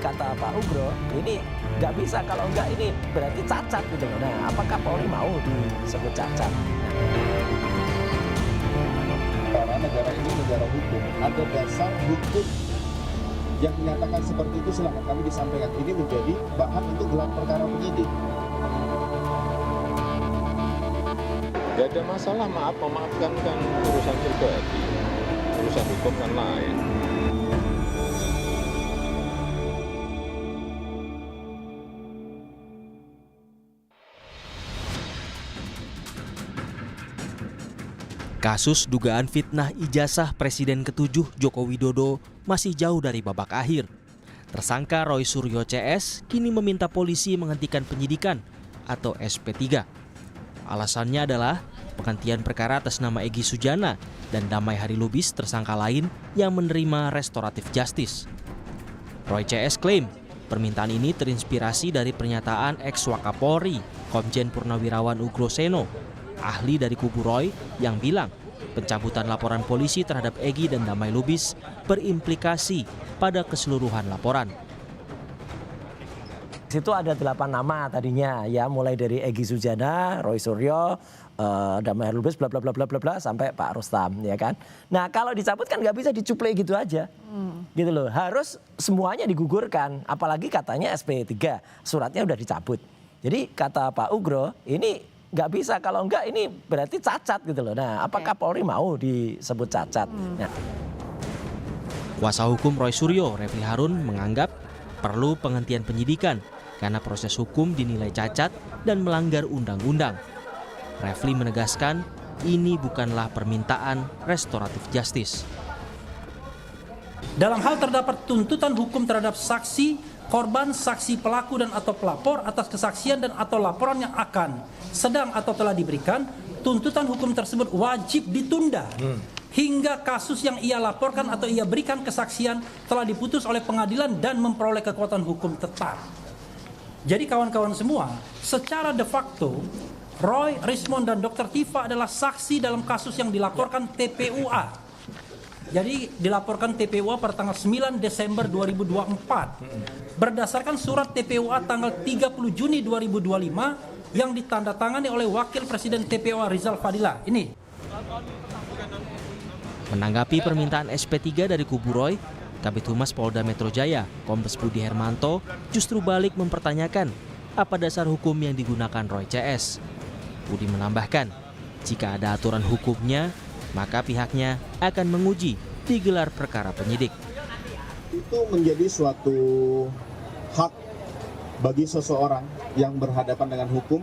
kata Pak Ugro, ini nggak bisa kalau nggak ini berarti cacat gitu loh. Nah, apakah Polri mau disebut cacat? Karena negara ini negara hukum, ada dasar hukum yang menyatakan seperti itu, silakan kami disampaikan. Ini menjadi bahan untuk gelar perkara penyidik. Gak ada masalah, memaafkan kan urusan pribadi, urusan hukum kan lain. Kasus dugaan fitnah ijazah Presiden ke-7 Joko Widodo masih jauh dari babak akhir. Tersangka Roy Suryo CS kini meminta polisi menghentikan penyidikan atau SP3. Alasannya adalah penghentian perkara atas nama Egy Sujana dan Damai Harilubis tersangka lain yang menerima restoratif justice. Roy CS klaim permintaan ini terinspirasi dari pernyataan ex-Wakapolri Komjen Purnawirawan Ugro Seno, ahli dari kubu Roy, yang bilang pencabutan laporan polisi terhadap Egy dan Damai Lubis berimplikasi pada keseluruhan laporan. Di situ ada 8 nama tadinya ya, mulai dari Egy Sujana, Roy Suryo, Damai Harilubis, bla bla bla bla bla sampai Pak Rustam, ya kan. Nah, kalau dicabut kan nggak bisa dicuplek gitu aja. Gitu loh. Harus semuanya digugurkan, apalagi katanya SP3, suratnya udah dicabut. Jadi kata Pak Ugro, ini nggak bisa, kalau enggak ini berarti cacat gitu loh. Nah, apakah Polri mau disebut cacat? Nah. Kuasa hukum Roy Suryo, Refli Harun, menganggap perlu penghentian penyidikan karena proses hukum dinilai cacat dan melanggar undang-undang. Refli menegaskan ini bukanlah permintaan restoratif justice. Dalam hal terdapat tuntutan hukum terhadap saksi, korban, saksi pelaku dan atau pelapor atas kesaksian dan atau laporan yang akan, sedang atau telah diberikan, tuntutan hukum tersebut wajib ditunda hingga kasus yang ia laporkan atau ia berikan kesaksian telah diputus oleh pengadilan dan memperoleh kekuatan hukum tetap. Jadi kawan-kawan semua, secara de facto Roy, Rismond dan Dr. Tifa adalah saksi dalam kasus yang dilaporkan TPUA. Jadi dilaporkan TPUA pada tanggal 9 Desember 2024 berdasarkan surat TPUA tanggal 30 Juni 2025 yang ditandatangani oleh Wakil Presiden TPUA Rizal Fadila. Ini. Menanggapi permintaan SP3 dari kubu Roy, Kabid Humas Polda Metro Jaya, Kombes Budi Hermanto, justru balik mempertanyakan apa dasar hukum yang digunakan Roy CS. Budi menambahkan, jika ada aturan hukumnya, maka pihaknya akan menguji di gelar perkara penyidik. Itu menjadi suatu hak bagi seseorang yang berhadapan dengan hukum,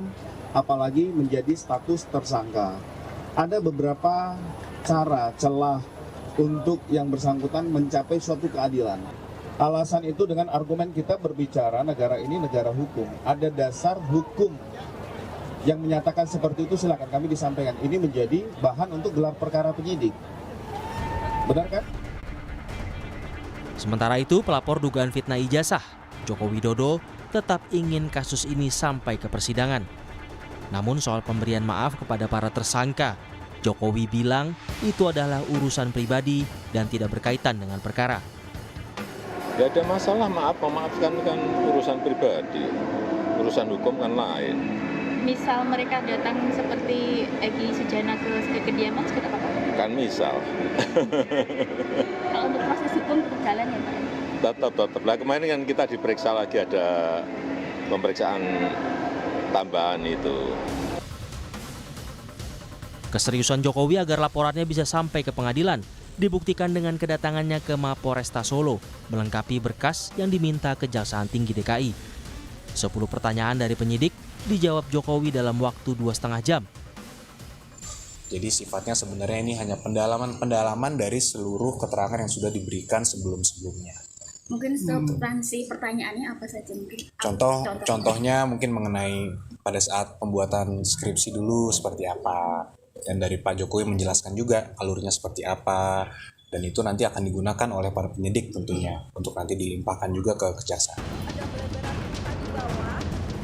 apalagi menjadi status tersangka. Ada beberapa cara, celah untuk yang bersangkutan mencapai suatu keadilan. Alasan itu dengan argumen kita berbicara negara ini negara hukum. Ada dasar hukum yang menyatakan seperti itu, silakan kami disampaikan. Ini menjadi bahan untuk gelar perkara penyidik. Benar kan? Sementara itu, pelapor dugaan fitnah ijazah, Joko Widodo, tetap ingin kasus ini sampai ke persidangan. Namun soal pemberian maaf kepada para tersangka, Jokowi bilang itu adalah urusan pribadi dan tidak berkaitan dengan perkara. Gak ada masalah, memaafkan kan urusan pribadi, urusan hukum kan lain. Misal mereka datang seperti Egy Sujana ke kediaman seperti apa? Kan misal. Kalau untuk proses hukum tetap jalan ya Pak? Tetap. Nah, kemarin kan kita diperiksa lagi, ada pemeriksaan tambahan itu. Keseriusan Jokowi agar laporannya bisa sampai ke pengadilan dibuktikan dengan kedatangannya ke Mapolresta Solo melengkapi berkas yang diminta Kejaksaan Tinggi DKI. 10 pertanyaan dari penyidik dijawab Jokowi dalam waktu 2,5 jam. Jadi sifatnya sebenarnya ini hanya pendalaman dari seluruh keterangan yang sudah diberikan sebelum-sebelumnya. Mungkin substansi pertanyaannya apa saja mungkin? Contohnya mungkin mengenai pada saat pembuatan skripsi dulu seperti apa. Dan dari Pak Jokowi menjelaskan juga alurnya seperti apa. Dan itu nanti akan digunakan oleh para penyidik tentunya untuk nanti dilimpahkan juga ke kejaksaan.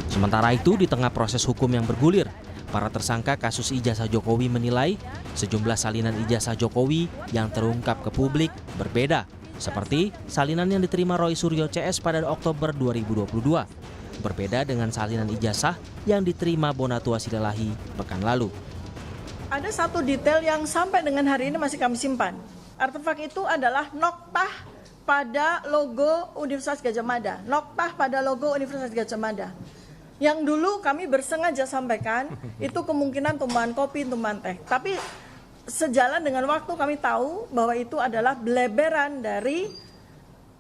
Sementara itu, di tengah proses hukum yang bergulir, para tersangka kasus ijazah Jokowi menilai sejumlah salinan ijazah Jokowi yang terungkap ke publik berbeda Seperti salinan yang diterima Roy Suryo CS pada Oktober 2022. Berbeda dengan salinan ijazah yang diterima Bonatua Silalahi pekan lalu. Ada satu detail yang sampai dengan hari ini masih kami simpan. Artefak itu adalah noktah pada logo Universitas Gadjah Mada. Noktah pada logo Universitas Gadjah Mada. Yang dulu kami bersengaja sampaikan itu kemungkinan tumbuhan kopi, tumbuhan teh. Tapi sejalan dengan waktu kami tahu bahwa itu adalah bleberan dari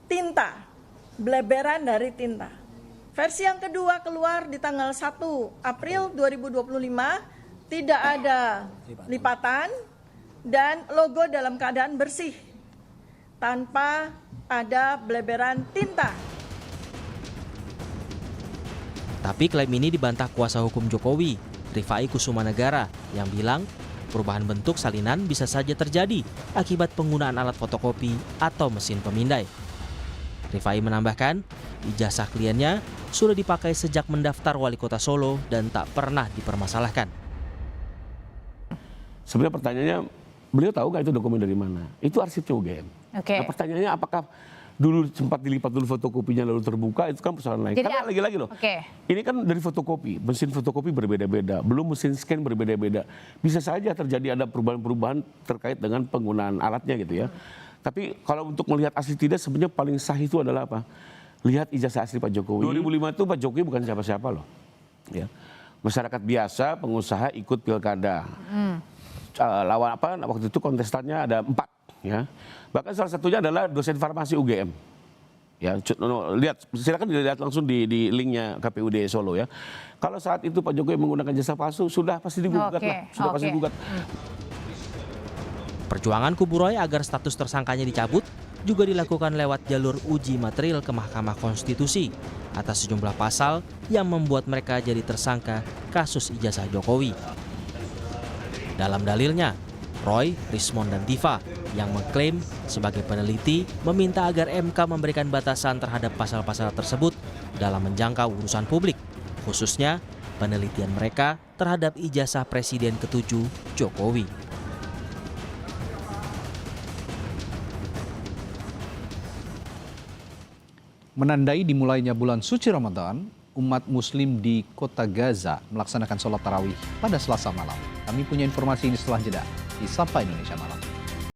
tinta. Bleberan dari tinta. Versi yang kedua keluar di tanggal 1 April 2025, tidak ada lipatan dan logo dalam keadaan bersih tanpa ada bleberan tinta. Tapi klaim ini dibantah kuasa hukum Jokowi, Rifai Kusumanegara, yang bilang perubahan bentuk salinan bisa saja terjadi akibat penggunaan alat fotokopi atau mesin pemindai. Rifai menambahkan, ijazah kliennya sudah dipakai sejak mendaftar wali kota Solo dan tak pernah dipermasalahkan. Sebenarnya pertanyaannya, beliau tahu nggak itu dokumen dari mana? Itu arsipnya UGM. Oke. Nah, pertanyaannya apakah dulu sempat dilipat dulu fotokopinya lalu terbuka, itu kan persoalan lain. Jadi, karena lagi-lagi loh, ini kan dari fotokopi, mesin fotokopi berbeda-beda, belum mesin scan berbeda-beda. Bisa saja terjadi ada perubahan-perubahan terkait dengan penggunaan alatnya gitu ya. Tapi kalau untuk melihat asli tidak, sebenarnya paling sah itu adalah apa? Lihat ijazah asli Pak Jokowi. 2005 itu Pak Jokowi bukan siapa-siapa loh. Ya. Masyarakat biasa, pengusaha ikut pilkada. Lawan apa? Waktu itu kontestannya ada 4. Ya. Bahkan salah satunya adalah dosen farmasi UGM. Ya, lihat, silakan dilihat langsung di linknya KPUD Solo ya. Kalau saat itu Pak Jokowi menggunakan jasa palsu, sudah pasti digugat lah, sudah pasti digugat. Perjuangan kubu Roy agar status tersangkanya dicabut juga dilakukan lewat jalur uji material ke Mahkamah Konstitusi atas sejumlah pasal yang membuat mereka jadi tersangka kasus ijazah Jokowi. Dalam dalilnya, Roy, Rismond, dan Tifa yang mengklaim sebagai peneliti meminta agar MK memberikan batasan terhadap pasal-pasal tersebut dalam menjangkau urusan publik, khususnya penelitian mereka terhadap ijazah Presiden ke-7 Jokowi. Menandai dimulainya bulan suci Ramadan, umat muslim di kota Gaza melaksanakan sholat tarawih pada Selasa malam. Kami punya informasi ini setelah jeda di Sapa Indonesia Malam.